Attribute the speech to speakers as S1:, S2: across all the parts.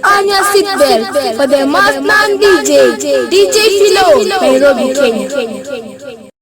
S1: on your seatbelt for the Masked Man DJ Philo, Nairobi, Kenya.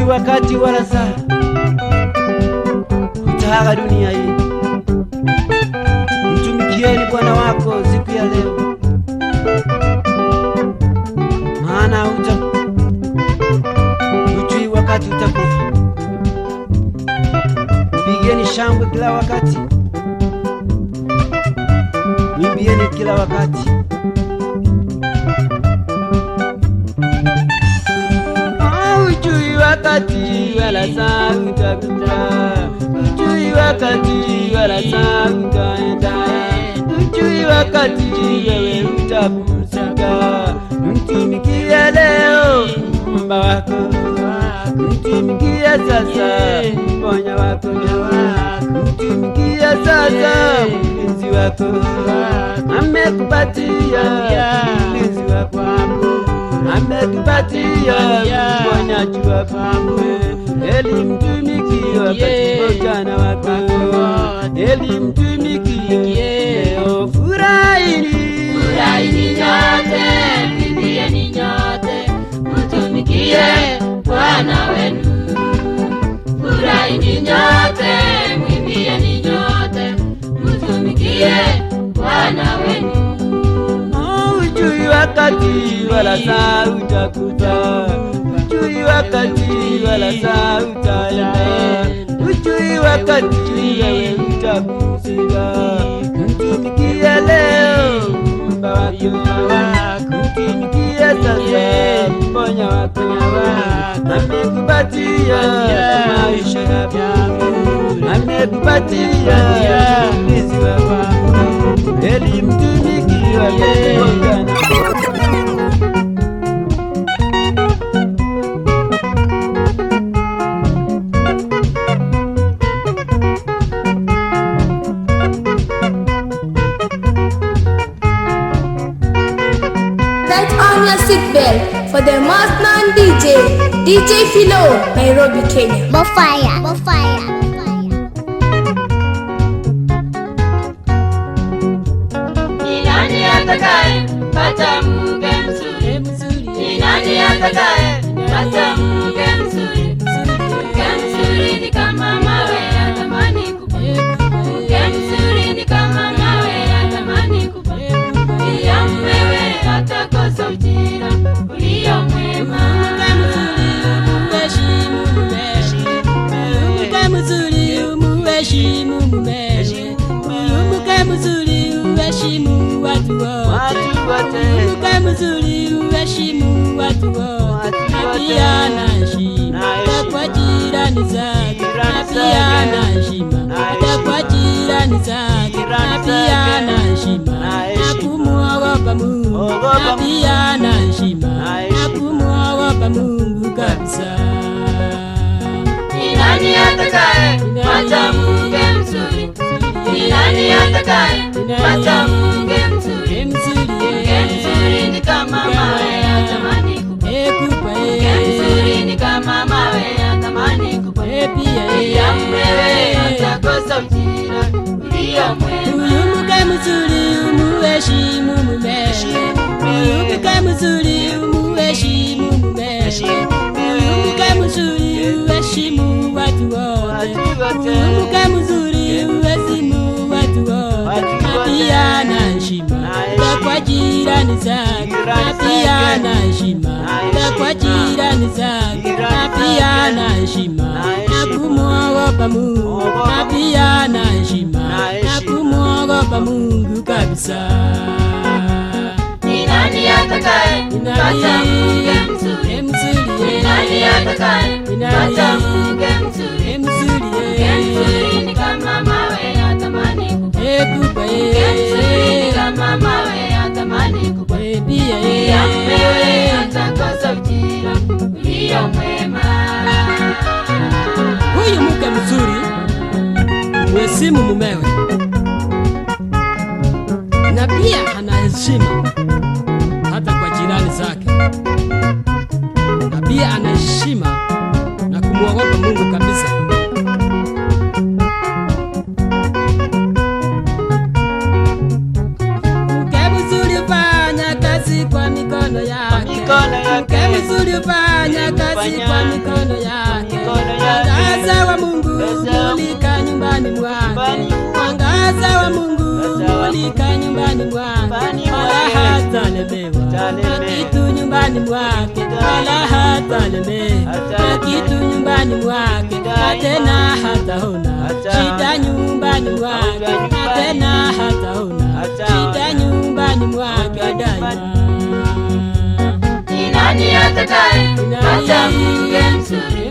S2: Wakati wala saa utahaga dunia hii, mtumikieni Bwana wako siku ya leo, maana hujui wakati utakufa. Mpigeni shangwe kila wakati, mwimbieni kila wakati. Wakati wala saa utakufa, hujui wakati wala saa utaenda, hujui wakati wewe utapumzika. Mtumikie leo Muumba wako, mtumikie sasa Mponya wako, mtumikie sasa mlinzi wako. Amekupatia mlinzi wako, amekupatia mponyaji wako. Mtumikie wakati ujana wako, mtumikie leo.
S3: Furahini nyote, mwimbieni nyote, mtumikie Bwana wenu. Furahini nyote, mwimbieni nyote, mtumikie Bwana wenu.
S2: Hujui wakati wala saa utakufa, hujui wakati wala saa utaenda, hujui wakati wewe utapumzika. Mtumikie leo Muumba wako, mtumikie sasa Mponya wako. Amekupatia maisha yako, amekupatia mlinzi wako. Mtumikie wakati ujana.
S1: Set on your seatbelt for the Masked Man DJ DJ Philo, Nairobi, Kenya.
S4: Bofaya.
S3: Ni nani atakaye pata mke mzuri? Ni nani atakaye pata mke mzuri? Mke mzuri ni kama mawe ya thamani kubwa. Mke mzuri ni kama mawe ya thamani kubwa. Pia mmewe atakosa ujira ulio mwema.
S2: Mke mzuri umuheshimu mumewe. Mke mzuri uheshimu watu wote. Mke mzuri uheshimu watu wote. Na pia na heshima kwa jirani zake. Na pia na heshima kwa jirani zake. Na pia na heshima na kumuogopa Mungu. Na pia na heshima na kumuogopa Mungu kabisa.
S3: Ni nani atakaye pata mke mzuri? Ni nani atakaye pata mke mzuri? Mke mzuri ni kama mawe ya thamani kubwa. Mke mzuri ni kama mawe ya thamani kubwa. Pia mmewe atakosa ujira ulio mwema.
S2: Mke mzuri umuheshimu mumewe. Mke mzuri umuheshimu mumewe. Mke mzuri uheshimu watu wote. Mke mzuri uheshimu watu wote. Na pia na heshima kwa jirani zake. Na pia na heshima kwa jirani zake. Na pia na heshima na kumuogopa Mungu. Na pia na heshima na kumuogopa Mungu kabisa.
S3: Ni nani atakaye pata mke mzuri? Ni nani atakaye pata mke mzuri? Mke mzuri ni kama mawe ya thamani kubwa. Mke mzuri ni kama mawe ya thamani kubwa. Pia mmewe atakosa ujira ulio mwema.
S2: Huyu mke mzuri uheshimu mumewe. Na pia ana heshima hata kwa jirani zake. Na pia ana heshima na kumuogopa Mungu kabisa. Mke mzuri fanya kazi kwa mikono yake. Mke mzuri fanya kazi kwa mikono yake. Mwangaza wa Mungu mulika nyumbani mwake. Mwangaza wa Mungu mulika nyumbani mwake. Wala hatalemewa na kitu nyumbani mwake. Wala hatalemewa na kitu nyumbani mwake. Na tena hataona shida nyumbani mwake. Na tena hataona shida nyumbani mwake daima.
S3: Ni nani atakaye pata mke mzuri?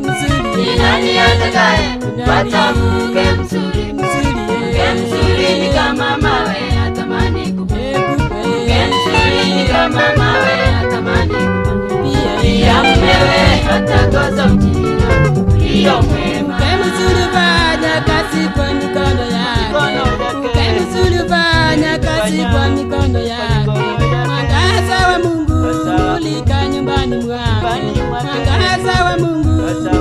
S3: Ni nani atakaye pata mke mzuri? Mke mzuri ni kama mawe ya thamani kubwa. Mke mzuri ni kama mawe ya thamani kubwa. Pia mmewe atakosa ujira ulio mwema.
S2: Mke mzuri fanya kazi kwa mikono yake. Mke mzuri fanya kazi kwa mikono yake. Mwangaza wa Mungu mulika nyumbani mwake. Mwangaza wa Mungu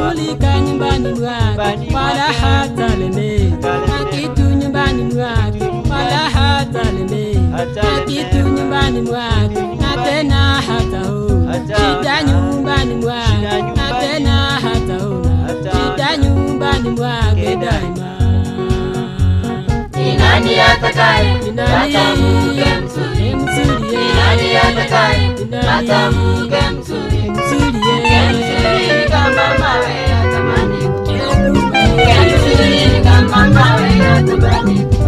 S2: mulika nyumbani mwake. Wala hatalemewa na kitu nyumbani mwake. Wala hatalemewa na kitu nyumbani mwake. Na tena hataona shida nyumbani mwake. Na tena hataona shida nyumbani mwake daima.
S3: Ni nani atakaye pata mke mzuri? Ni nani atakaye pata mke mzuri? Mke mzuri ni kama mawe ya thamani kubwa. Mke mzuri ni kama mawe ya thamani kubwa.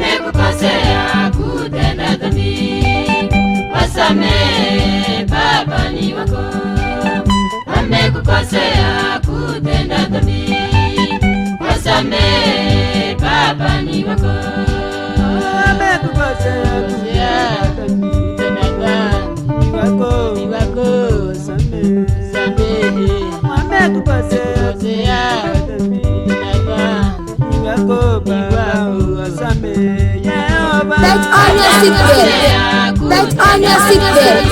S3: Wamekukosea kutenda dhambi, wasamehe, Baba ni wako. Wamekukosea kutenda dhambi, wasamehe, Baba ni wako.
S2: Wamekukosea kutenda dhambi, ni wako, wasamehe. wamekukosea wako Baba wasamehe Yehova.
S1: Let on your seatbelt. Let on your seatbelt.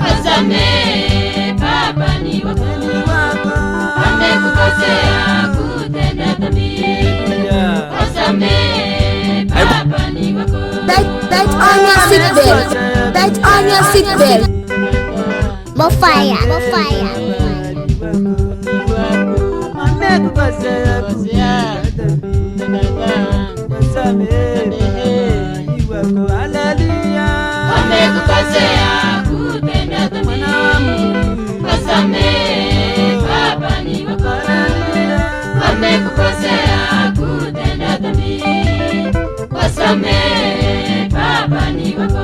S3: Wasamehe Baba ni wako. Wamekukosea kutenda dhambi. Wasamehe Baba ni wako.
S1: Let on your seatbelt. Let on your seatbelt. More fire. More fire.
S2: Wamekukosea
S3: wamekukosea kutenda dhambi. Wasamehe Baba ni wako. Wamekukosea kutenda dhambi. Wasamehe Baba ni wako.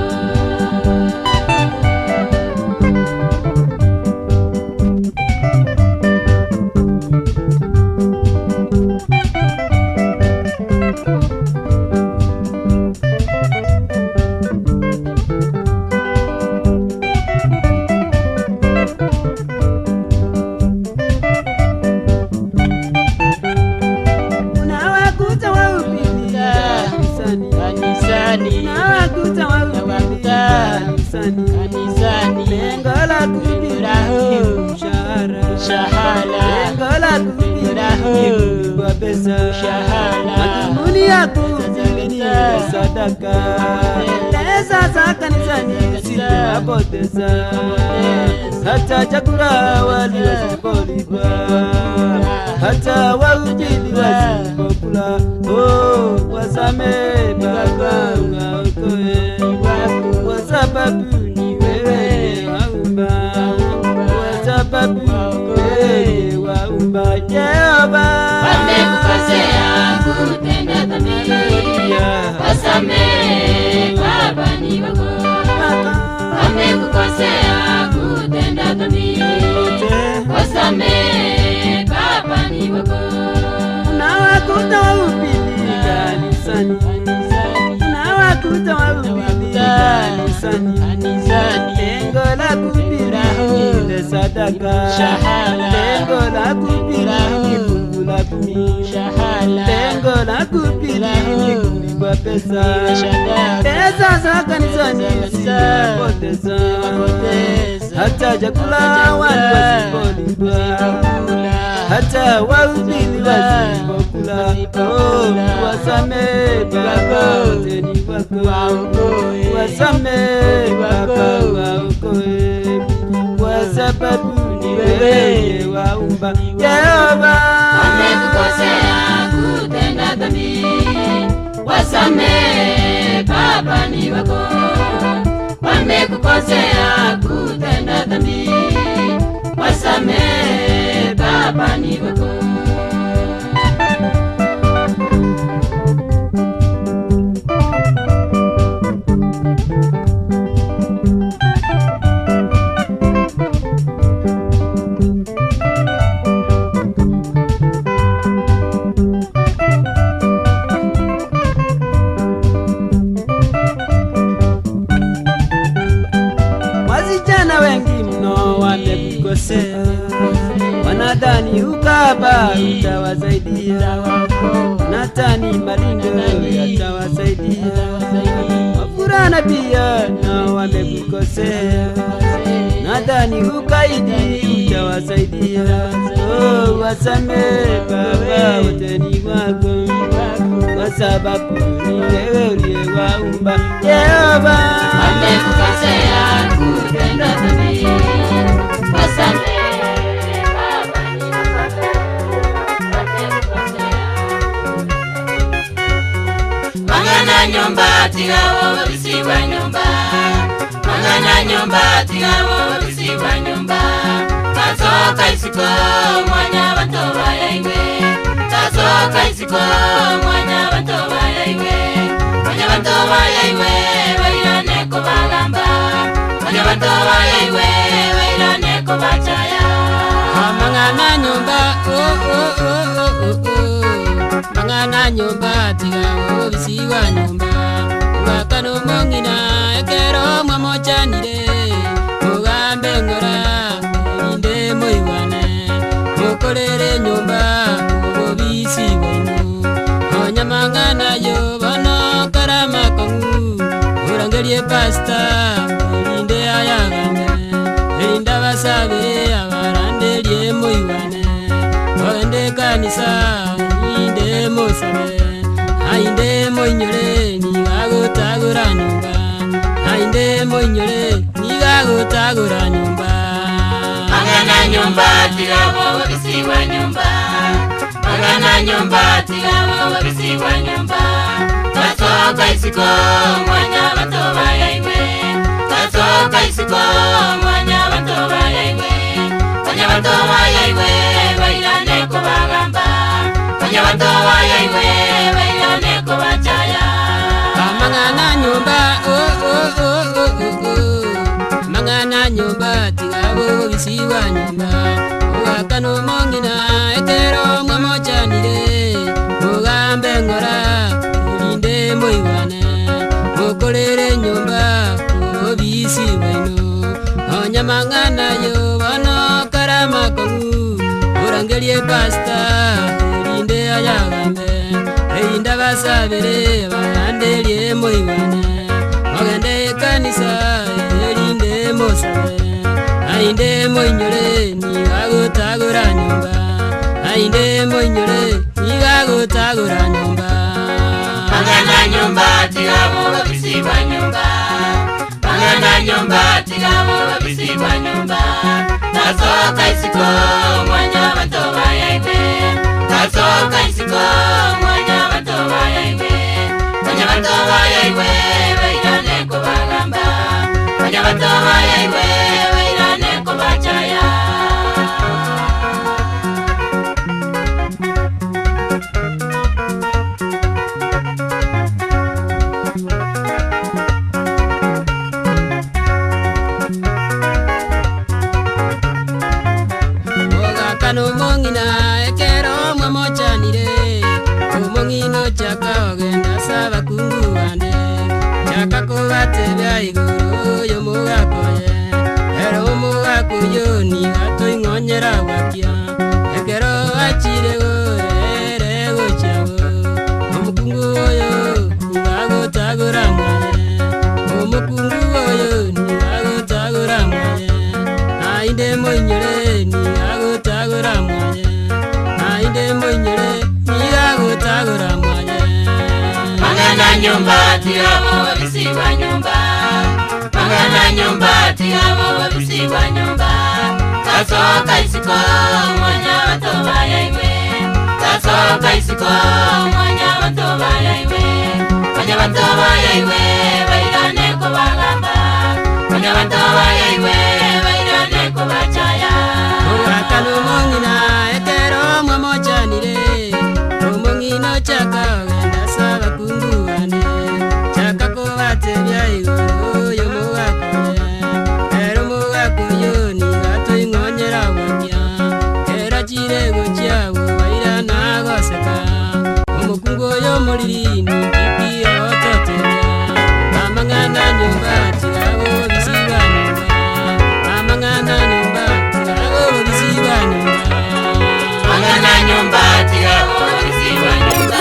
S2: Madhumuni yako sadaka, pesa za kanisani usipoteza, hata chakula waliosipolipa, hata wahubiri wasipokula. Oh, wasamehe Baba uwaokoe, kwa sababu ni wewe waumba, kwa sababu ni wewe waumba Yehova.
S3: Wamekukosea kutenda dhambi. Wasamehe Baba ni wako. Wamekukosea kutenda dhambi. Wasamehe Baba ni wako.
S2: Unawakuta wahubiri kanisani, unawakuta wahubiri kanisani, lengo la kuhubiri ile sadaka, lengo la kuhubiri la kumi, lengo la kuhubiri kulipwa pesa, pesa za kanisani usipoteza, hata chakula watu wasipolipa, hata wahubiri wasipokula. Oh, wasamehe Baba wote ni wako, wasamehe Baba waokoe, kwa sababu ni wewe waumba Yehova.
S3: Wamekukosea kutenda dhambi. Wasamehe Baba ni wako. Wamekukosea kutenda dhambi. Wasamehe Baba ni wako.
S2: Wasichana wengi mno wamekukosea, wanadhani ukaba utawasaidia, nadhani maringo yatawasaidia. Wavulana pia nao wamekukosea, nadhani ukaidi utawasaidia. Oh, wasamehe Baba wote ni wako, kwa sababu ni wewe uliyewaumba Yehova.
S3: Wamekukosea kutenda dhambi. Wasamehe Baba ni wako. Wamekukosea. Mangana nyumba tigawo bisiwa nyumba. Mangana nyumba tigawo bisiwa nyumba. Tasoka isiko mwanya batoba yaiwe. Tasoka isiko mwanya batoba yaiwe. Mwanya batoba yaiwe wairane ko bagamba. Mwanya batoba yaiwe wairane ko bachaya.
S2: Mangana nyumba mangana nyumba tigawo bisiwa nyumba. Wakano mongina ekero mwamochanire, mugambe ngora inde moiwane. mukorere nyumba obisi wenu onyamangana yo bana karama kongu urangerie pasta inde ayagambe inda basabe abaranderie moiwane oende kanisa inde mosabe ainde moinyore nigagutagura nyumba ainde moinyore nigagutagura nyumba
S3: Magana nyumba tigabo wabisiwa nyumba Magana nyumba tigabo wabisiwa nyumba Tatoka isiko mwanya batoba yaiwe Tatoka isiko mwanya batoba yaiwe Mwanya batoba yaiwe bailane kubagamba Mwanya batoba yaiwe bailane kubachaya
S2: Magana nyumba Magana nyumba tigabo wabisiwa nyumba Wakano mongina ekero mwamochanire Mugambe ngora ulinde moiwane Mukorere nyumba obisi wenu Onyamangana yo bano karama kongu Urangerie pasta ulinde ayagambe Einda basabere baranderie moiwane Ogende kanisa ulinde mosabe Ainde moinyore nigagutagura nyumba Ainde moinyore nigagutagura nyumba
S3: Magana nyumba tigabo wabisiwa nyumba Magana nyumba tigabo wabisiwa nyumba Tasoka isiko mwanya batoba yaiwe Tasoka isiko mwanya batoba yaiwe Mwanya batoba yaiwe bailane kubagamba Mwanya batoba yaiwe bailane kubachaya
S2: Kano mongina ekero mwamochanire Omongino chaka ogenda saba kunguande Chaka kubatebya iguru yomugakoye Ero omugakuyo nigato ingonyera wakia Ekero achirego ere gochago Omukungu oyo nigagutagura mwaye Omukungu oyo nigagutagura mwaye Ainde moinyore nigagutagura mwaye Ainde moinyore nigagutagura mwaye
S3: Magana nyumba tigabo wabisiwa nyumba Magana nyumba tigabo wabisiwa nyumba Tasoka isiko mwanya batoba yaiwe Tasoka isiko mwanya batoba yaiwe Mwanya batoba yaiwe bailane kubagamba Mwanya batoba yaiwe bailane kubachaya
S2: Kano mongina ekero mwamochanire Omongino chaka ogenda saba kunguane Chaka kubatebya iguru yomugakoye Ero mugakoyo nigato ingonyera wakia Era chirego chiago baira nagoseka Omukungu oyo muliri nikipi ototebya Amangana nyumba tigabo bisiwa nyumba Amangana nyumba tigabo bisiwa nyumba
S3: Magana nyumba tigabo wabisiwa nyumba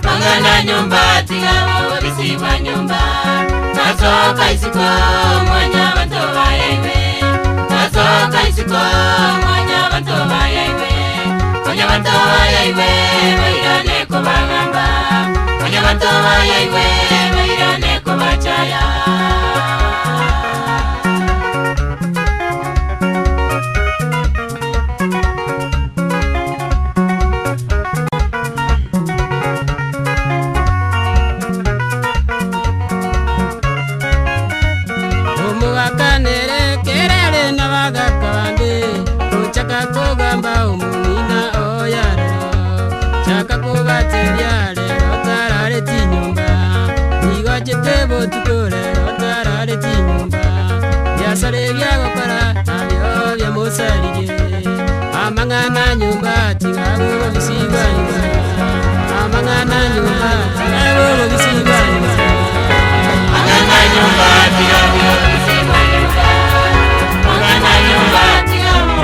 S3: Magana nyumba tigabo wabisiwa nyumba Tasoka isiko mwanya batoba yaiwe Tasoka isiko mwanya batoba yaiwe Mwanya batoba yaiwe bailane kubagamba Mwanya batoba yaiwe bailane kubachaya
S2: Omugakanere kerere nabagakabambe Ochaka kogamba omumina oyarero Chaka kubatebya lero tarare tinyumba Nigochete botukore tarare tinyumba Byasare byagokora nabyo byamusarije Amangana nyumba tigabo bisiba nyumba Amangana nyumba tigabo bisiba nyumba
S3: Magana nyumba tigabo wabisiwa nyumba Magana nyumba tigabo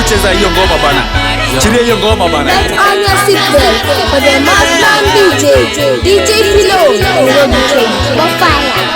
S4: cheza hiyo ngoma bana. Chiria hiyo ngoma bana.
S1: Let on your seatbelt for the Master DJ Philo, Nairobi, Kenya. Fire.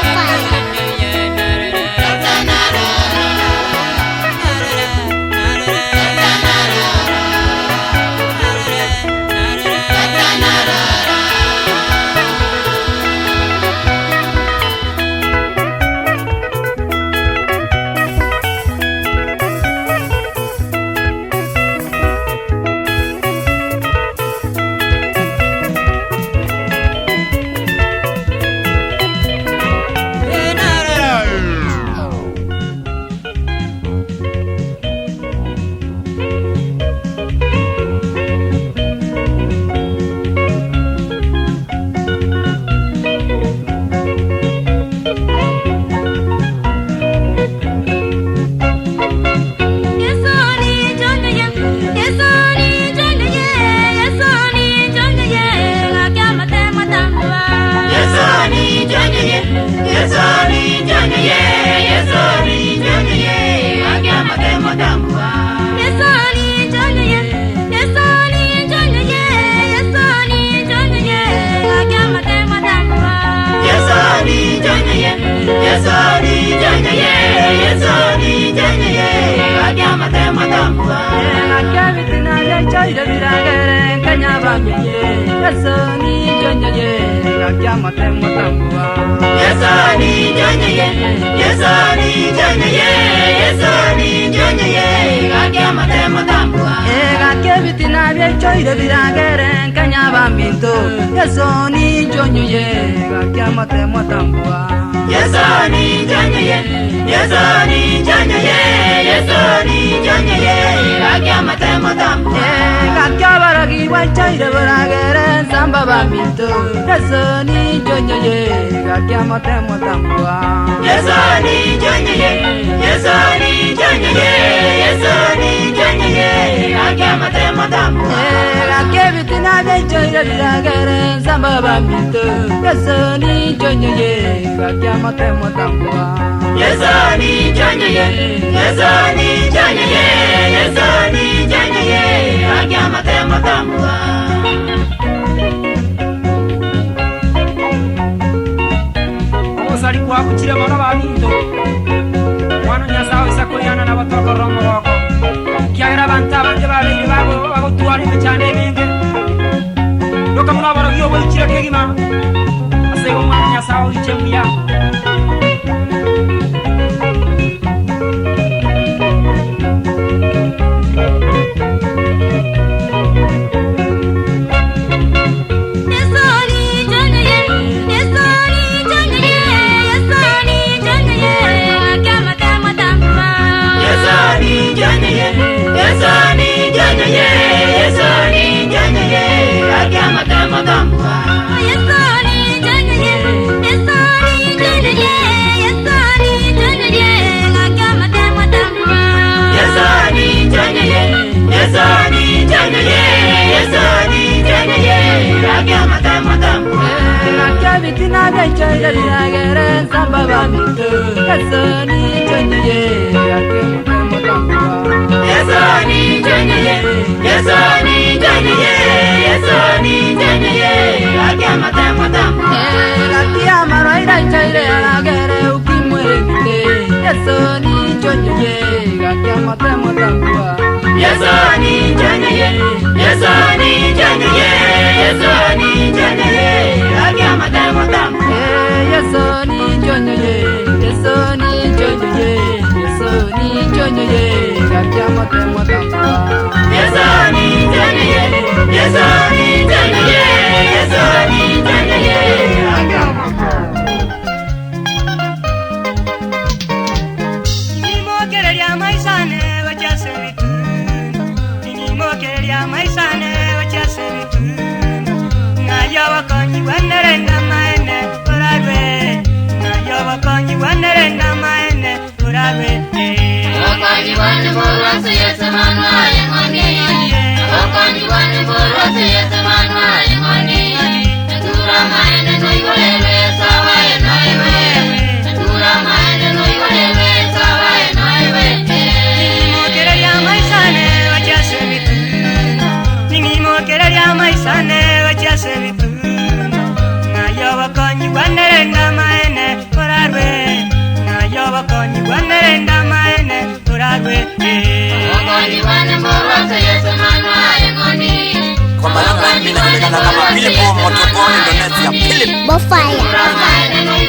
S5: Motogo Indonesia Philip
S1: Bofaya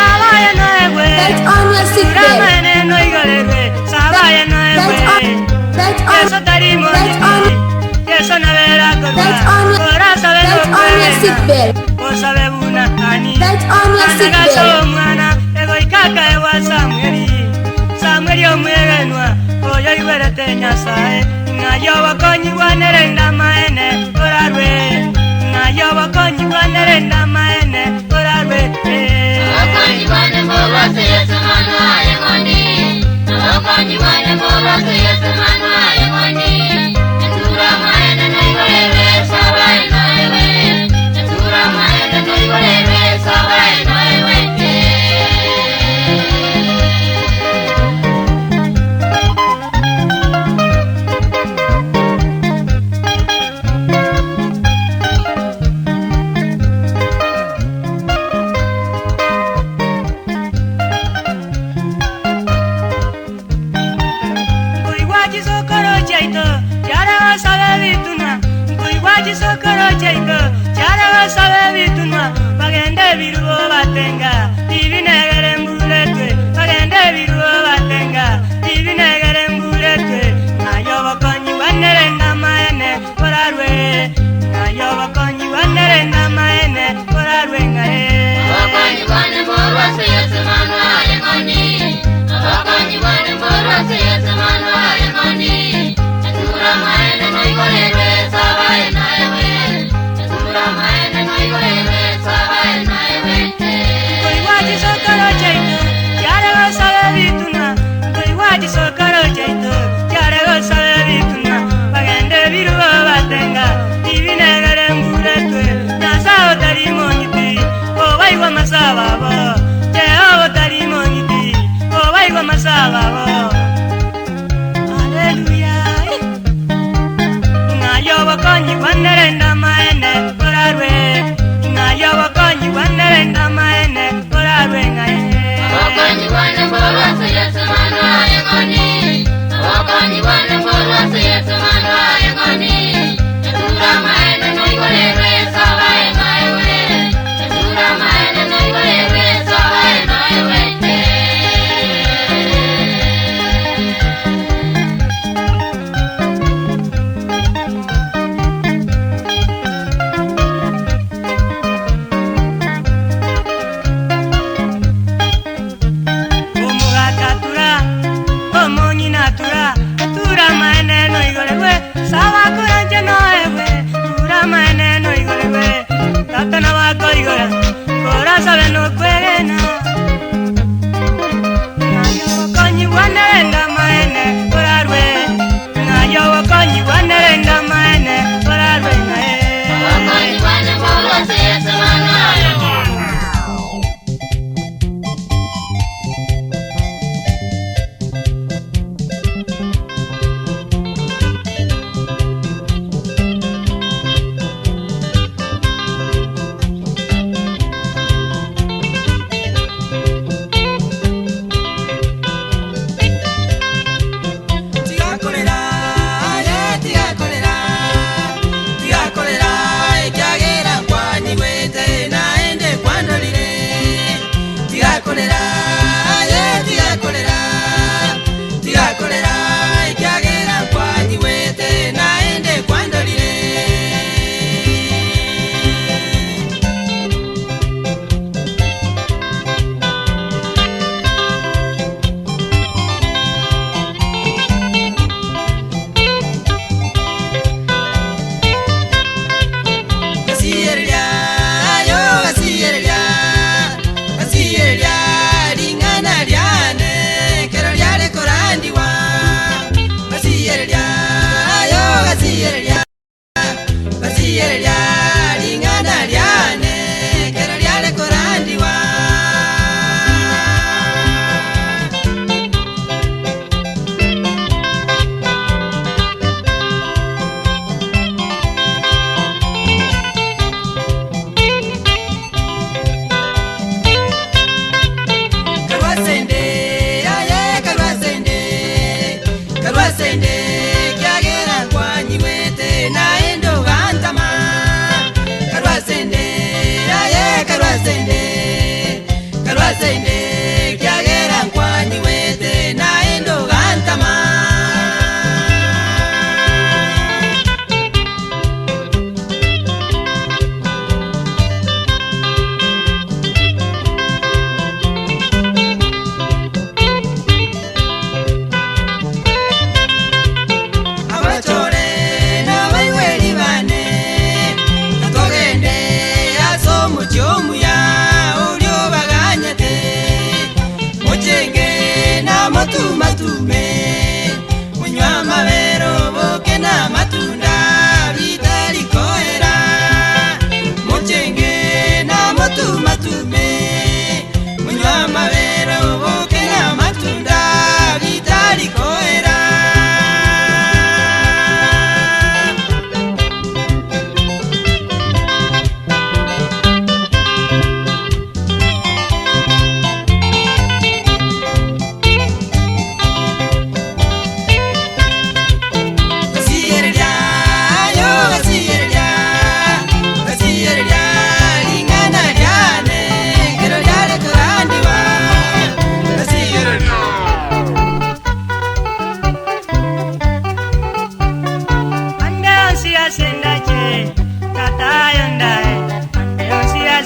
S1: That's on your sick bed. That's on your sick bed. That's on your sick bed.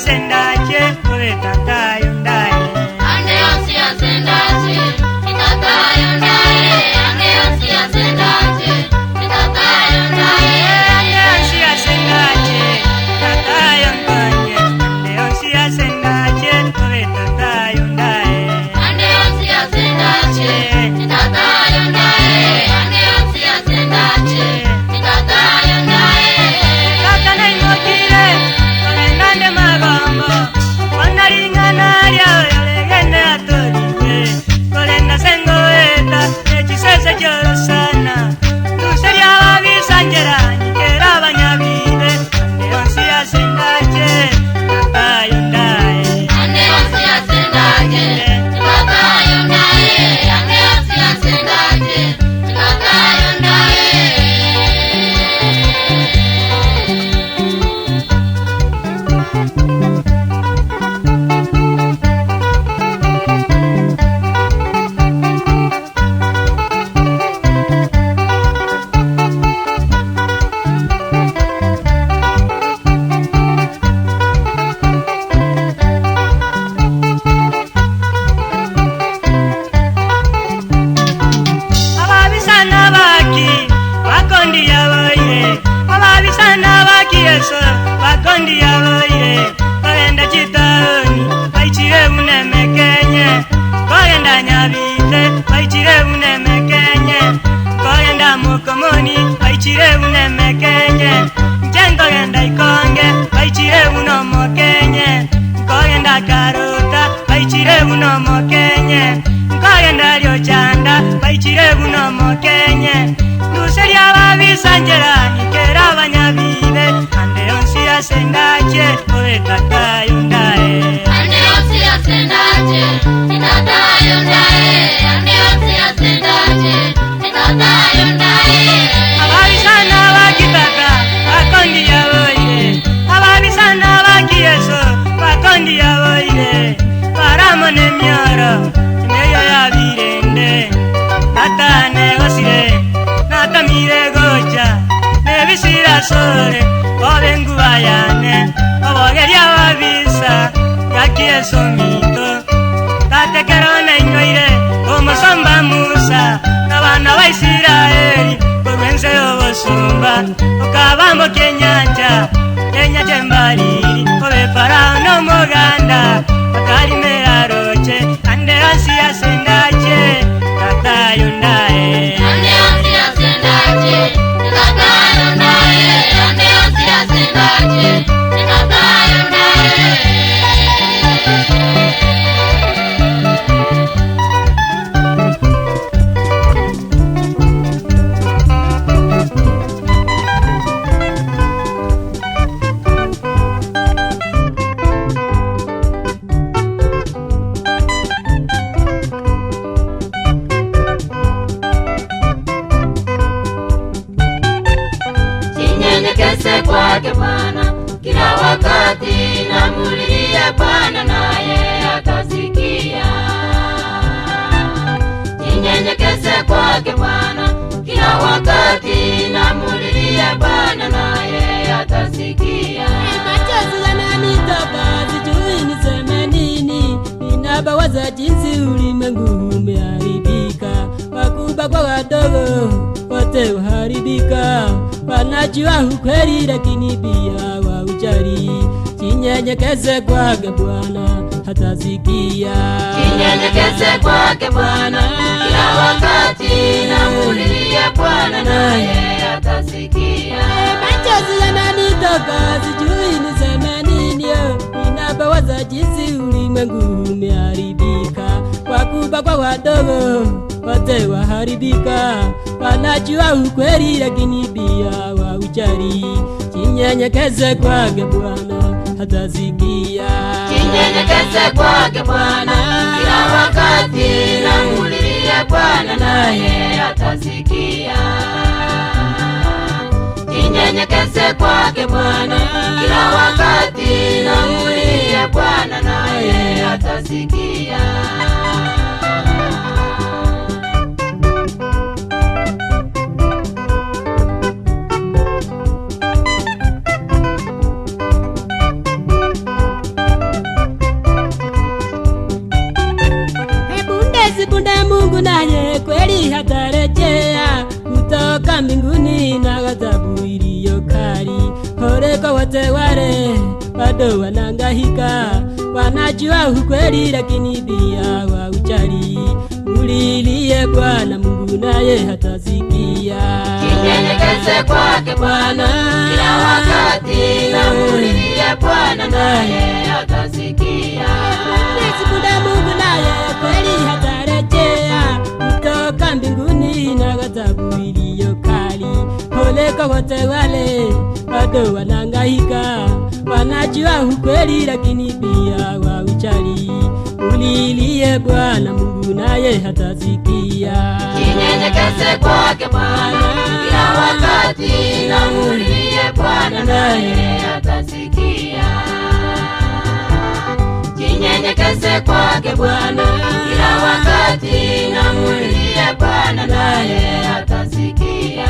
S6: sendache oe tata yondae
S3: ande osia sendache tata yondae ande osia sendache tata yondae
S6: ande osia sendache tata yondae ande osia sendache oe tata yondae
S3: ande osia sendache tata yondae ande osia sendache tata yondae
S6: tata nengokire ole nande magombo wanaringana lya legende atoliwe ole nasengoeta echisese jorosana tuseria babisangera nikera banyabide ande osia sendache tata yondae
S3: ande osia sendache tata yondae ande osia sendache tata yondae
S6: ababisana baki bakondi yaboye ababisana baki yeso bakondi yaboye bagenda chitaoni baichire unemekenye bagenda nyabite baichire unemekenye bagenda mukomoni baichire unemekenye njengo genda ikonge baichire unomokenye bagenda karota baichire unomokenye bagenda lyochanda baichire unomokenye nuseria babisangera nikera banyabibe ande onsia sendache oe tata yondae
S3: ande osia sendache tata yondae ande osia sendache tata yondae
S6: ababisana bakitaka bakondi yaboire ababisana bakiyeso bakondi yaboire baramone myoro neyo yabirende atane gosire natamire gocha nebisira sore obengu bayane obogeria babisa yakieso mito tatekerone ingoire omusomba musa n'abana ba Isiraeli bobense obosumba okabambo kenyanja enyaje mbariri obe farao no moganda akarimera roche ande asia sendache tata yondae
S3: ande osia sendache tata yondae ande osia sendache tata yondae Jinyenyekeze kwake Bwana kila wakati, namulilie Bwana naye atasikia. Jinyenyekeze kwake Bwana kila wakati, namulilie Bwana naye atasikia.
S2: Machozi yananitoka, sijui niseme nini. Ninabawaza jinsi ulimwengu umeharibika, wakubwa kwa wadogo wote waharibika. Wanajua ukweli lakini pia hawaujali. Jinyenyekeze kwake Bwana atasikia.
S3: Jinyenyekeze kwake Bwana kila wakati, namulilie Bwana naye atasikia.
S2: Machozi yananitoka, sijui niseme nini. Ninabawaza jinsi ulimwengu umeharibika, wakubwa kwa wadogo wote waharibika. Wanajua ukweli lakini pia hawaujali. Jinyenyekeze kwake Bwana atasikia.
S3: Jinyenyekeze kwake Bwana kila wakati, namulilie Bwana naye atasikia. Jinyenyekeze kwake Bwana kila wakati, namulilie Bwana naye atasikia.
S2: kutoka mbinguni na ghadhabu iliyo kali. Pole kwa wote wale bado wanangahika, wanajua ukweli lakini pia hawajali. Ulilie Bwana Mungu naye hatasikia.
S3: Jinyenyekeze kwake Bwana kila wakati, na ulilie Bwana naye hatasikia.
S2: Siku Mungu naye kweli hatarejea kutoka mbinguni na ghadhabu iliyo kali. Pole kwa wote wale bado wanangahika, wanajua ukweli lakini pia hawajali. Ulilie Bwana Mungu naye hatasikia.
S3: Jinyenyekeze kwake Bwana kila wakati, na ulilie Bwana naye hatasikia. Jinyenyekeze kwake Bwana kila wakati, na ulilie Bwana naye hatasikia.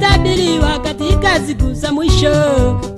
S2: Tabiriwa katika siku za mwisho,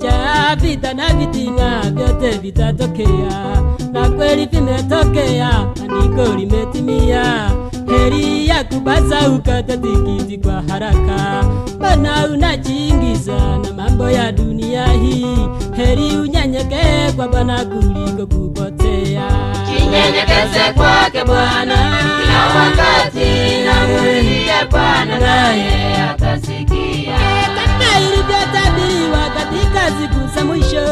S2: cha vita na vitina vyote vitatokea, na kweli vimetokea, andiko limetimia. Heri ya kupaza ukata tikiti kwa haraka, mbona unajiingiza na mambo ya dunia hii? Heri unyenyekee kwa Bwana kuliko kupotea.
S3: Jinyenyekeze kwake Bwana kila wakati, na ulilie Bwana naye hatasikia.
S2: Kama ilivyotabiriwa katika siku za mwisho,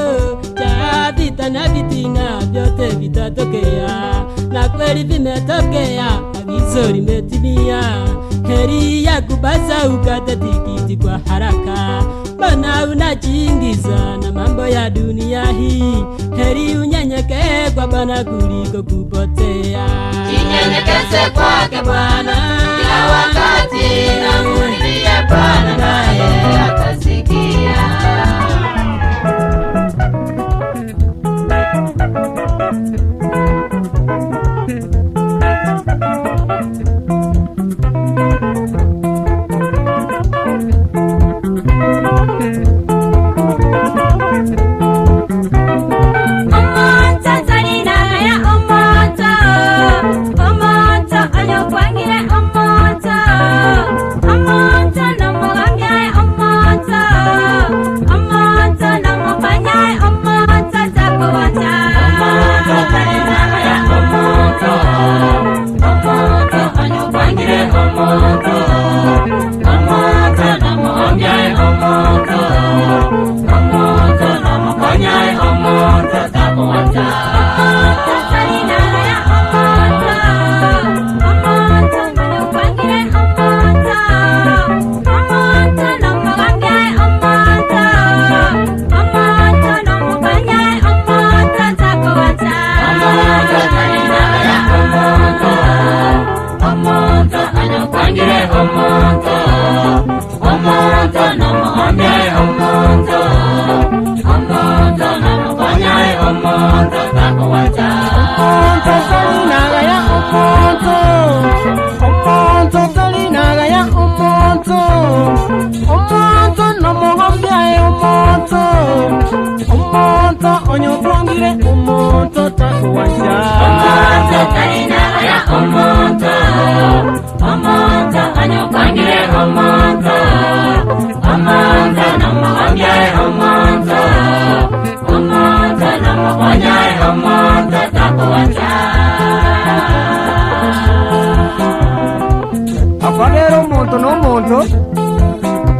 S2: cha vita na vitina vyote vitatokea, na kweli vimetokea, agizo limetimia. Heri ya kupaza ukata tikiti kwa haraka, mbona unajiingiza na mambo ya dunia hii? Heri unyenyekee kwa Bwana kuliko kupotea.
S3: Jinyenyekeze kwake Bwana kila wakati, na ulilie Bwana naye hatasikia.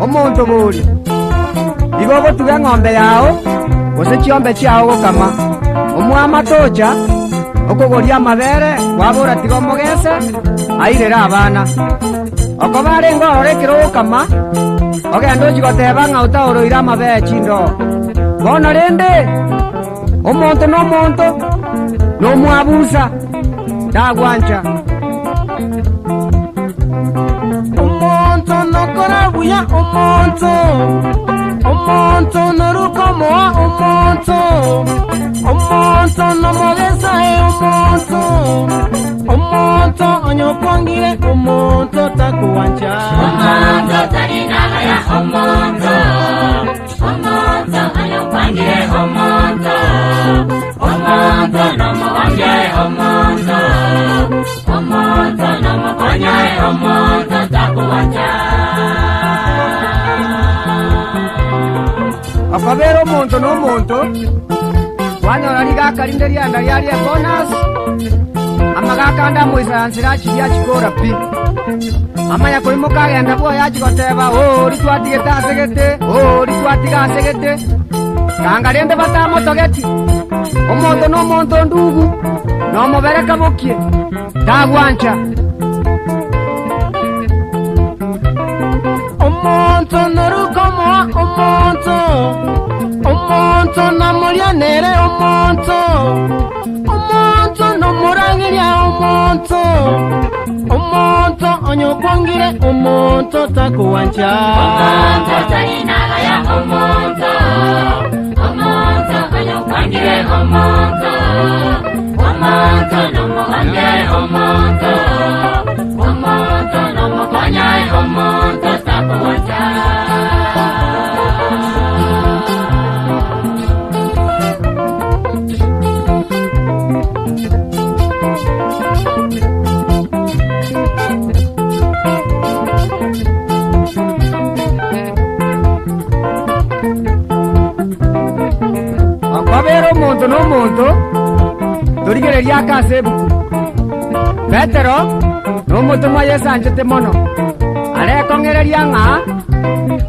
S7: Omuntu buli igogo tuge ng'ombe yao gose chiombe chiao gokama omwama tocha okogoria amabere wabura tiga omogese airera abana okobare ngorore ekero gokama ogenda ochigoteba ng'a otaoroire amabere chindo bono rende omonto nomwabusa tagwancha omonto nokora buya omonto norukomoa omonto nomogesa omonto onyokwangire omonto
S2: omonto takuwanja
S3: omonto talinaga ya omonto anyopangire omonto nomuwanje omonto nomukonyae omonto takuwanja
S7: akabera omonto n'omonto wanyora ligakalinde lyanda lyalye bonus amagakanda mwisansira chilia chikora pi amanya kulimo kagenda bwoya chigoteba litwatigete asegete litwatiga asegete kangalende batamotogeti omonto n'omonto ndugu nomobere kabokie tagwancha
S2: omonto norukomo omonto namulyanere omonto nomurangiria omonto onyopongire omonto takuwanja
S3: omonto talinaga ya omonto anyopangire omonto nomuwanje omonto nomukonyae omonto takuwanja
S7: akabera omonto n'omonto torigereria akase ebuku Petero n'omutumwa yesanjete mono arekong'ereria ng'a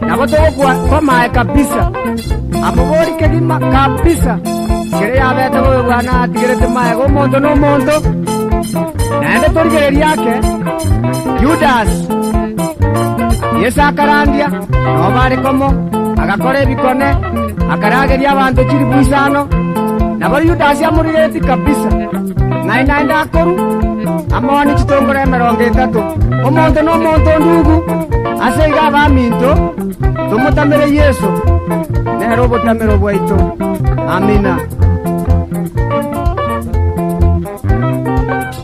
S7: nabo togokwa komae kabisa amobori kegima kabisa kere yabete gobebwana atigerete mae gomonto n'omonto naende torigereria ake Judas yesu akarandia nobare komo agakora ebikone akarageria abantu chiri bwisano nabo Judas amurireti kabisa naende akoru amoni chitongore 30 omonto n'omonto ndugu aseiga abaminto tumutamire Yesu nero obotamiro bwaitu amina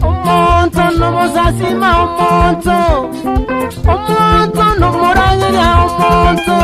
S2: omonto nomosasima omonto nomurangiria omonto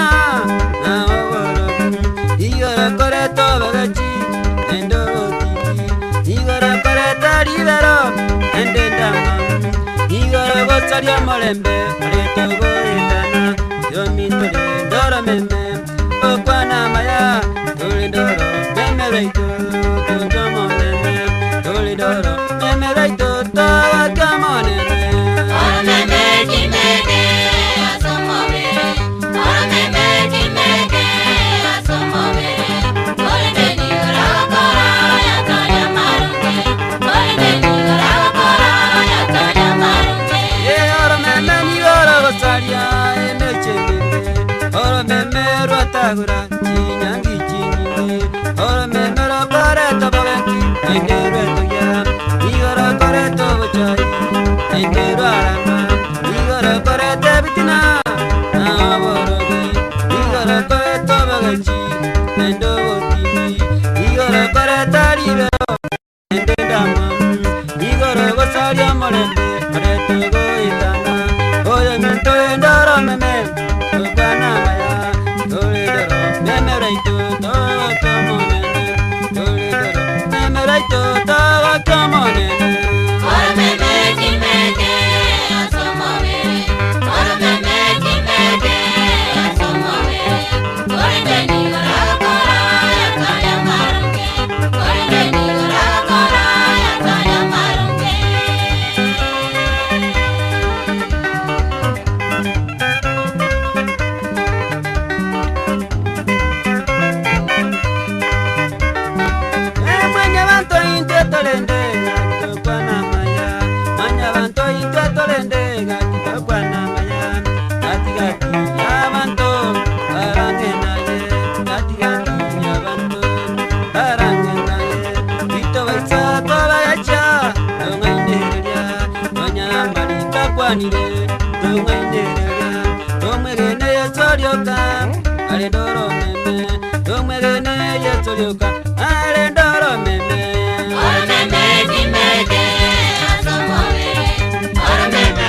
S8: bitina na oboro igora koreto bagachi endoroti igora koreta ribero endendama igora gocharia molembe areto goetana yomitore ndoro meme okwana maya dolidoro meme reito tomo meme dolidoro meme reito tawa kamone
S3: meme kimeke asomobe meme kimeke asomobe goleni rakora ya tanya marunge goleni rakora ya tanya marunge
S8: ora meme ni ora gosaria emechebe ora meme rotagura chinyangi chinyime ora meme rakora tabaki endero ya igora koreto bochai endero arama igora korete bitina na borogi igora koreto bagachi endo botimi igora koreta ribero endendama igora gosaria molembe areto goitana oye minto endoro meme okana maya dolidoro meme reito tawa kamone dolidoro meme reito tawa kamone
S3: meme kimeke asomobe meme kimeke asomobe goleni rakora ya tanya marunge goleni rakora ya tanya marunge
S8: manya banto inte tolende ngakwana maya manya banto inte tolende ngakwana maya atigati ya banto arangenaye atigati ya banto arangenaye ito baisa toba yacha ngaineria manya marika kwanire ngaineria tomegene yatorioka ale doro meme tomegene yatorioka ale doro meme
S3: meme kimeke asomobe meme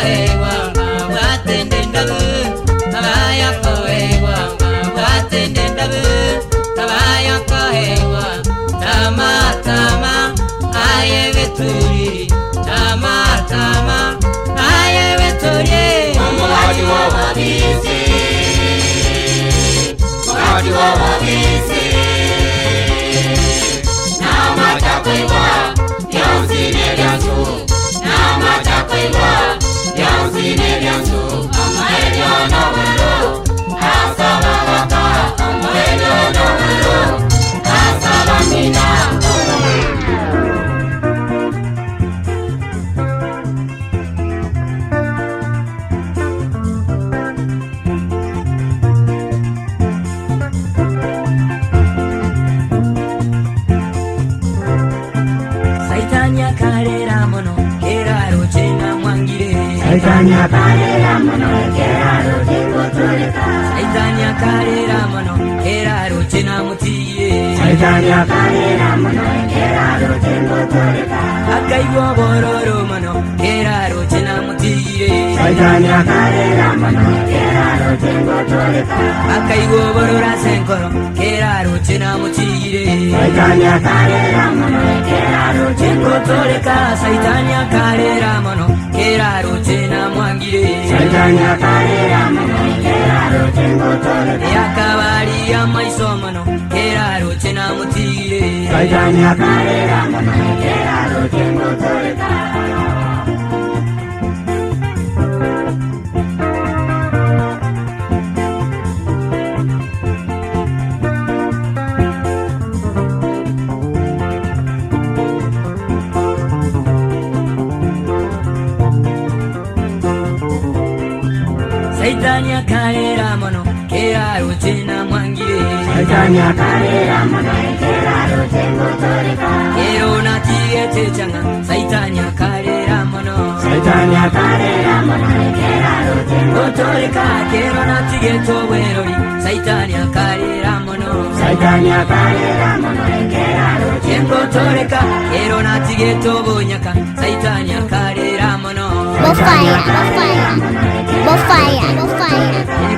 S2: Ewa, watende ndabu
S3: wabisi Mwati wa wabisi Na matakwaiwa Ya usine liansu Na matakwaiwa Ya usine liansu Ama elio no wero Asaba waka Ama elio no wero Asaba mina
S9: Saitanya karera mono keraro chena mwangire
S3: Saitanya karera mono keraro tengo toreka
S9: Saitanya karera mono keraro chena mutire
S3: Saitanya karera mono keraro tengo toreka
S9: Akaigo bororo mono keraro chena mutire
S3: Saitanya karera mono keraro tengo toreka
S9: Akaigo borora senkoro keraro chena mutire
S3: Saitanya karera mono keraro tengo
S9: toreka Saitanya karera mono keraro chena mwangire
S3: Saitanya karera mono keraro tengo toreka
S9: Yakabari ya maiso mono keraro chena mutire
S3: Saitanya karera mono keraro tengo toreka
S9: Saitanya karera mono keraro chena mwangire
S3: Saitanya karera mono keraro tengo toreka
S9: Kero na tigete changa Saitanya karera mono
S3: Saitanya karera mono keraro tengo
S9: toreka Kero na tigeto werori Saitanya karera mono
S3: Saitanya karera mono keraro
S9: tengo toreka Kero na tigeto bonyaka Saitanya karera mono
S1: Bofaya, bofaya, bofaya, bofaya,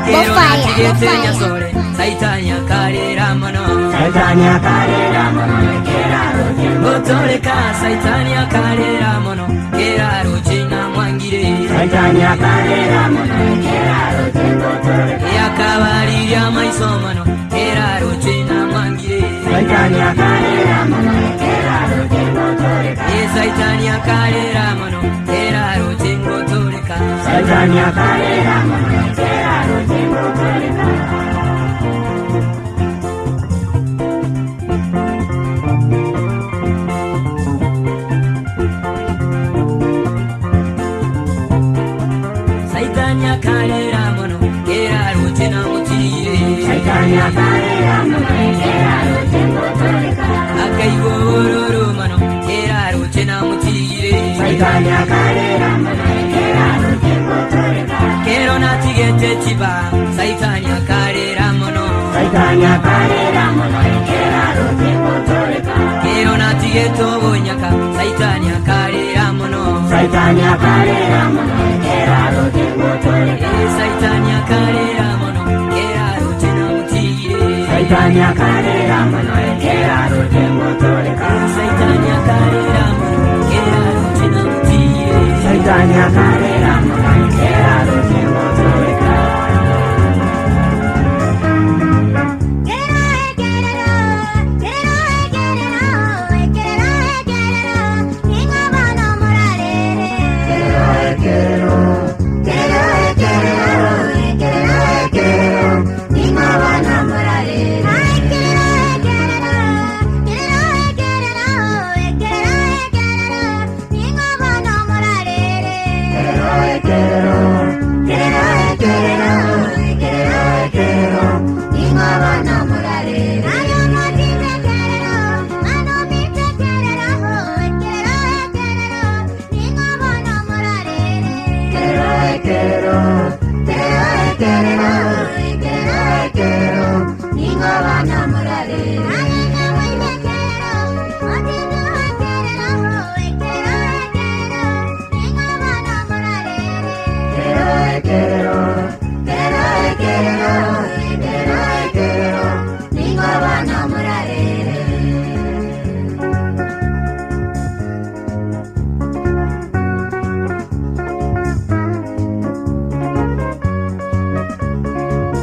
S1: bofaya,
S9: bofaya Saitanya karera mono
S3: Saitanya karera mono keraro tengo
S9: toreka Saitanya karera mono keraro chena mwangire
S3: Saitanya karera mono keraro tengo toreka
S9: Yakabari ya maiso mono keraro chena mwangire
S3: Saitanya karera mono keraro tengo toreka
S9: Saitanya karera mono keraro tengo toreka
S3: Saitanya karera mono keraro tengo toreka
S9: Saitanya karera mono keraro chena mutire
S3: Saitanya karera mono keraro tengo toreka
S9: Akaigo bororo mono keraro chena mutire
S3: Saitanya karera mono keraro tengo toreka
S9: Kero na tigete chiba Saitanya karera mono
S3: Saitanya karera mono keraro tengo toreka
S9: Kero na tigeto bonyaka Saitanya karera mono
S3: Saitanya karera mono keraro tengo toreka
S9: Saitanya karera mono keraro chena mutire
S3: Saitanya karera mono keraro tengo toreka
S9: Saitanya karera mono keraro chena mutire
S3: Saitanya karera mono keraro tengo toreka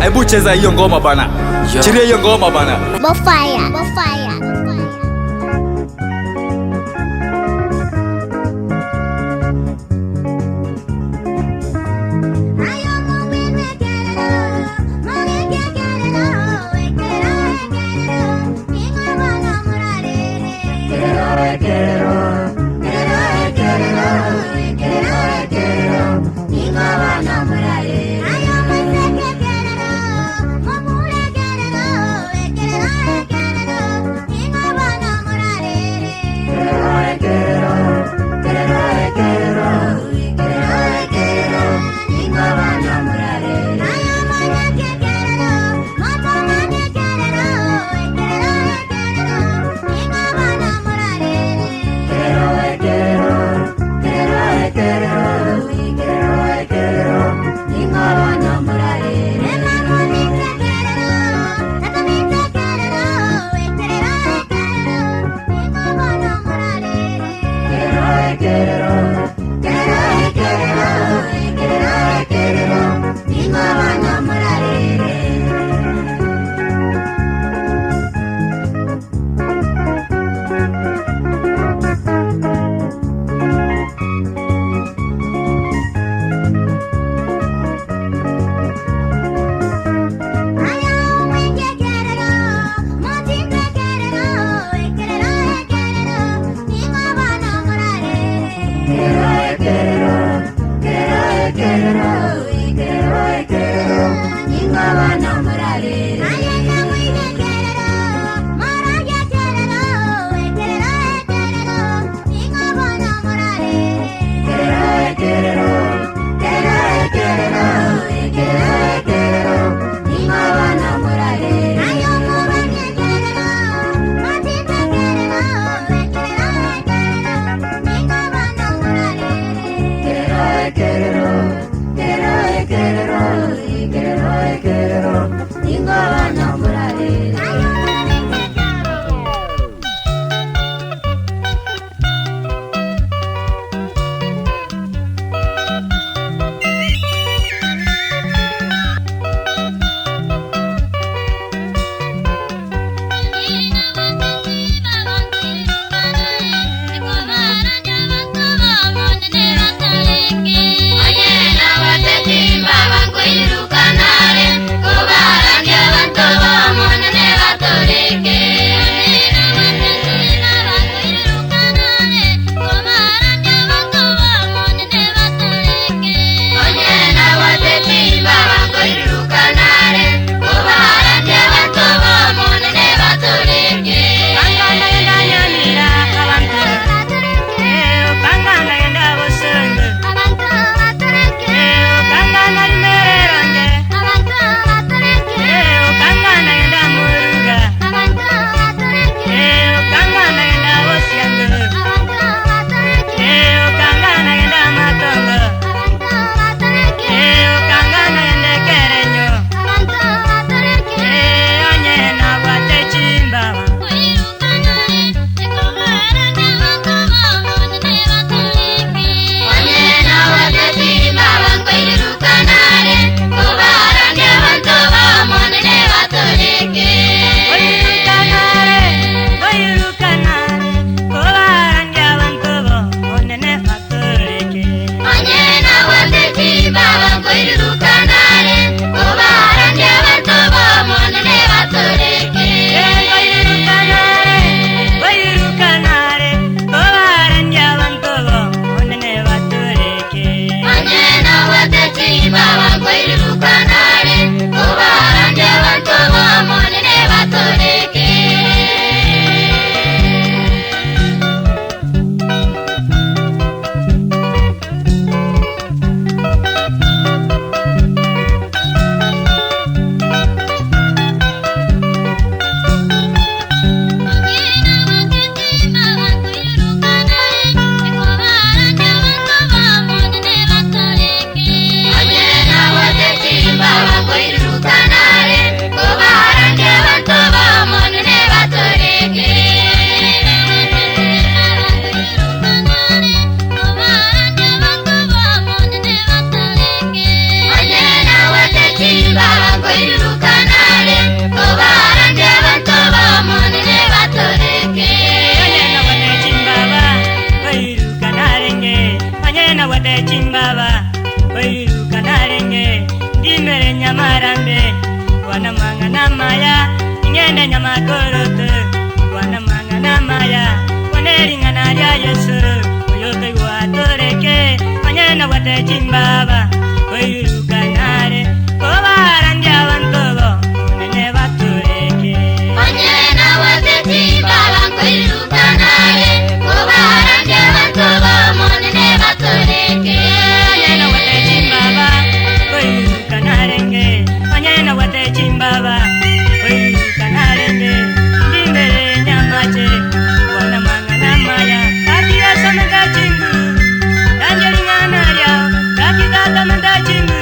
S4: Hebu cheza hiyo ngoma bana. Chiria hiyo ngoma bana.
S1: Bofaya, bofaya.
S3: Baba koirukanare kobarande abantu bamonene batoreke
S6: anyena wate chimbaba koirukanarenge anyena wate chimbaba koirukanarenge dimere nyamarambe wana mangana maya ingende nyamakoroto wana mangana maya wanelingana lya Yesu uyote watoreke anyena wate chimbaba koirukanare kobarande abantu bamonene batoreke
S3: anyena wate chimbaba koirukanare kobarande abantu bamonene batoreke
S6: anyena wate chimbaba koirukanarenge anyena wate chimbaba koirukanarenge ndimbere nyamache wana mangana maya akiya samanda chingu angelingana lya akidata manda chingu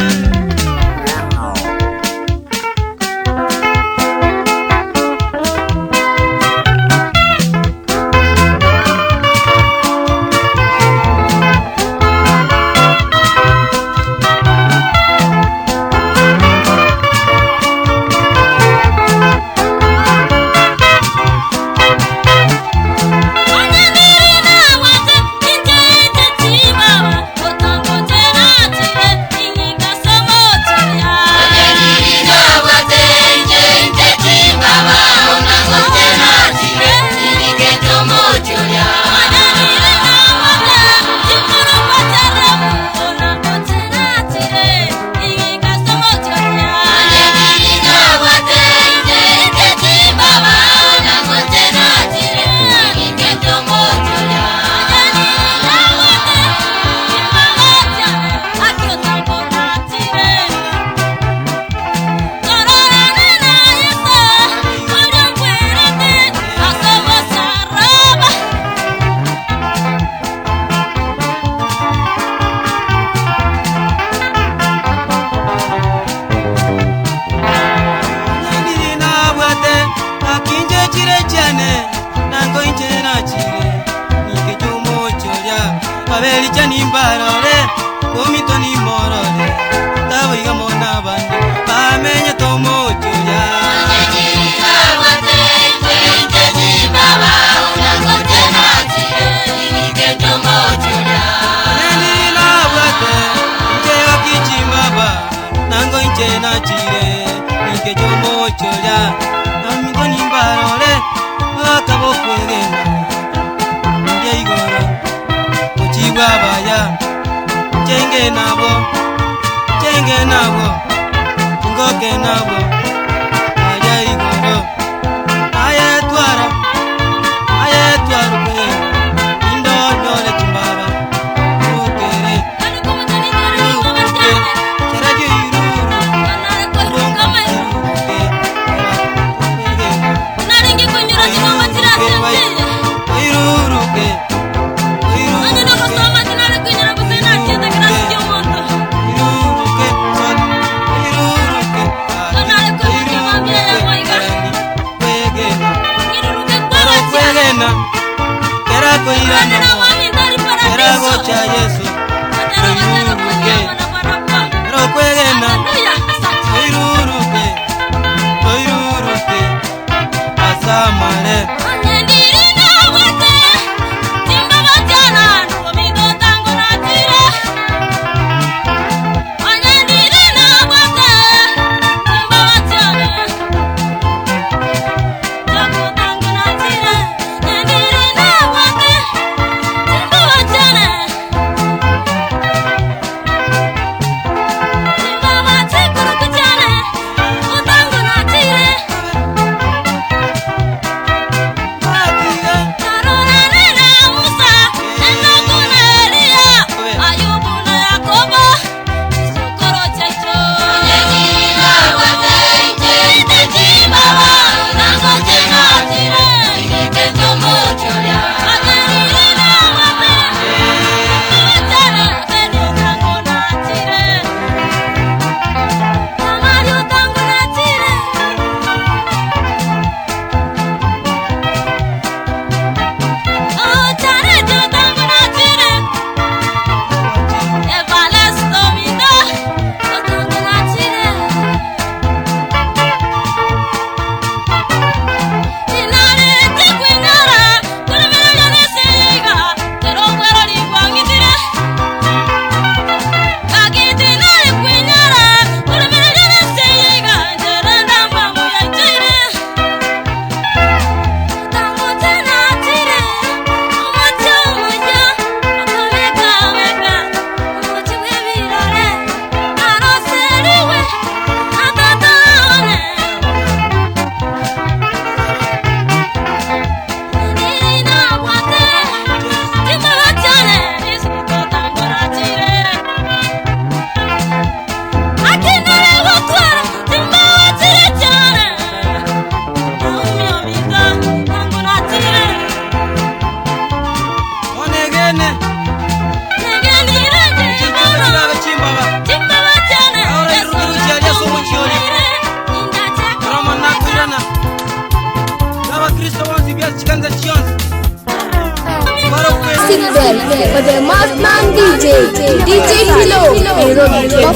S1: for the Maskman DJ Philo, Nairobi, Kenya.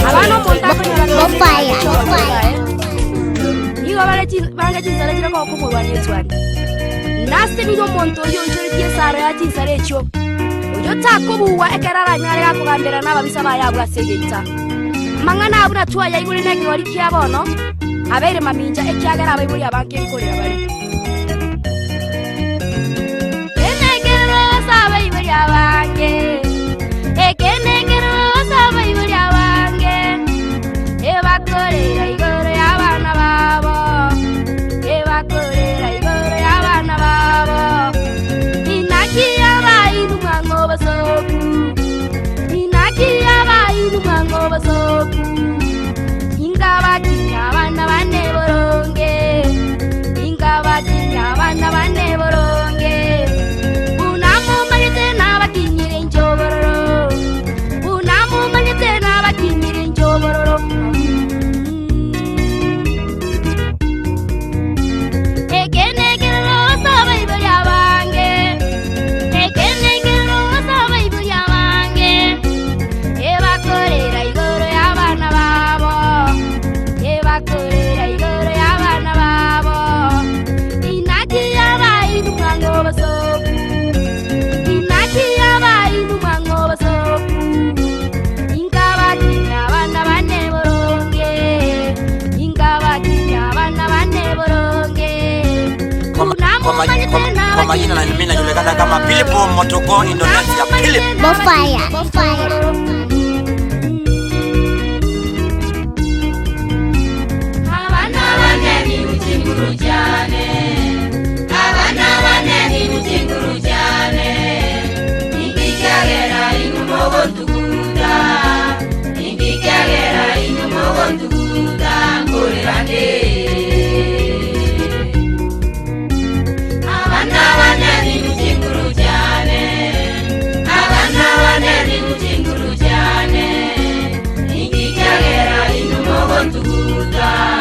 S10: Bofaya.
S11: Iwa wale jinsa lejira kwa kufu wani yetuani. Nasti niyo monto yo njori tie sare ya jinsa lecho. Ojo takubu wa ekerara nyare ya kugambira n'ababisa bayabwa segeita. Mangana abuna tuwa ya ibuli negi wali kiabono. Abere maminja ekiagera abayibuli abanke nkolera bali. Enegero sabayibuli abange. Ekenegero sabayibuli abange. Ebakorera igoro y'abana babo. Ebakorera igoro y'abana babo. Inaki abayiru mwango basoku. Inaki abayiru mwango basoku. Ingabati abana bane boronge. Ingabati abana bane boronge. Unamu manyete n'abakinyire injobororo. Unamu manyete n'abakinyire injobororo.
S5: Kwa majina na mimi najulikana kama Philipo Motoko Indonesia. Philip
S10: Bofaya.
S3: Abana baneni utinguru cyane. Abana baneni utinguru cyane. Ingikagera inumogo nduguda. Ingikagera inumogo nduguda ngorerande. Ingikagera inumogo nduguda.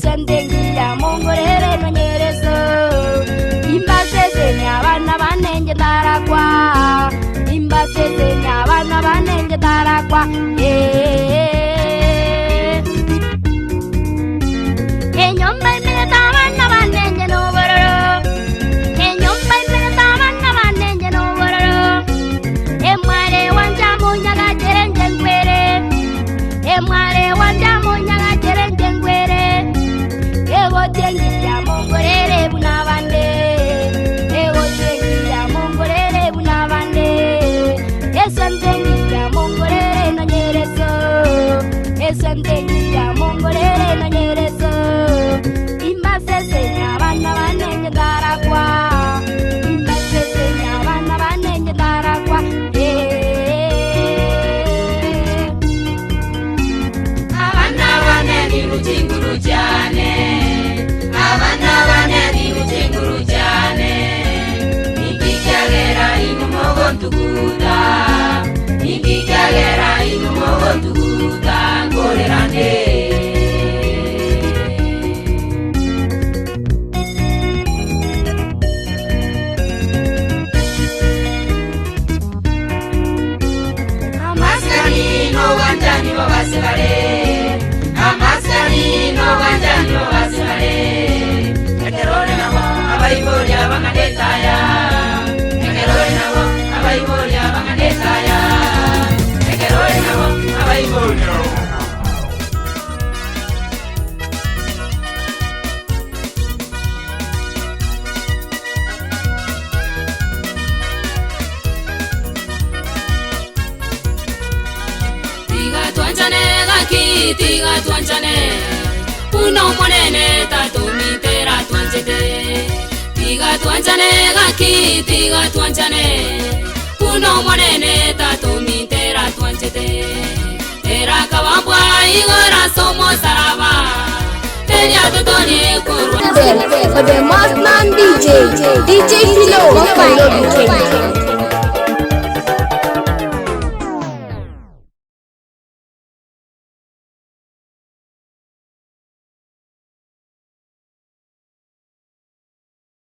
S11: Esendengi ya mongorere no nyereso. Imbasese ni abana banenge tarakwa. Imbasese ni abana banenge tarakwa. Enyomba imene tabana banenge no bororo. Enyomba imene tabana banenge no bororo. Emware wanja munyaga jerenge ngwere. Emware wanja munyaga jerenge ngwere. Ewo tengi ya mongorere bunabande. Ewo tengi ya mongorere bunabande. Esentengi ya mongorere no nyereso. Esentengi ya mongorere no nyereso. Imbasese ya bana banenge tarakwa. Imbasese ya bana banenge tarakwa.
S3: Abana baneni rutinguru cyane. Abana baneni rutinguru cyane. Ikikyagera inumogo ntuguda. Ikikyagera inumogo ntuguda ngorerane. Amaskani no wanjani babasibale. Amaskani no wanjani babasibale. Ekerole nabo abayiboli abangadetaya. Ekerole nabo abayiboli abangadetaya. Ekerole nabo abayiboli. Tiga tuanchane, uno monene tatumitera tuanchete. Tiga tuanchane gaki, tiga tuanchane, uno monene tatumitera tuanchete. Era kabambwa igora somos saraba, teria tutoni kurwa.
S1: For the Maskman DJ Philo, Nairobi, Kenya.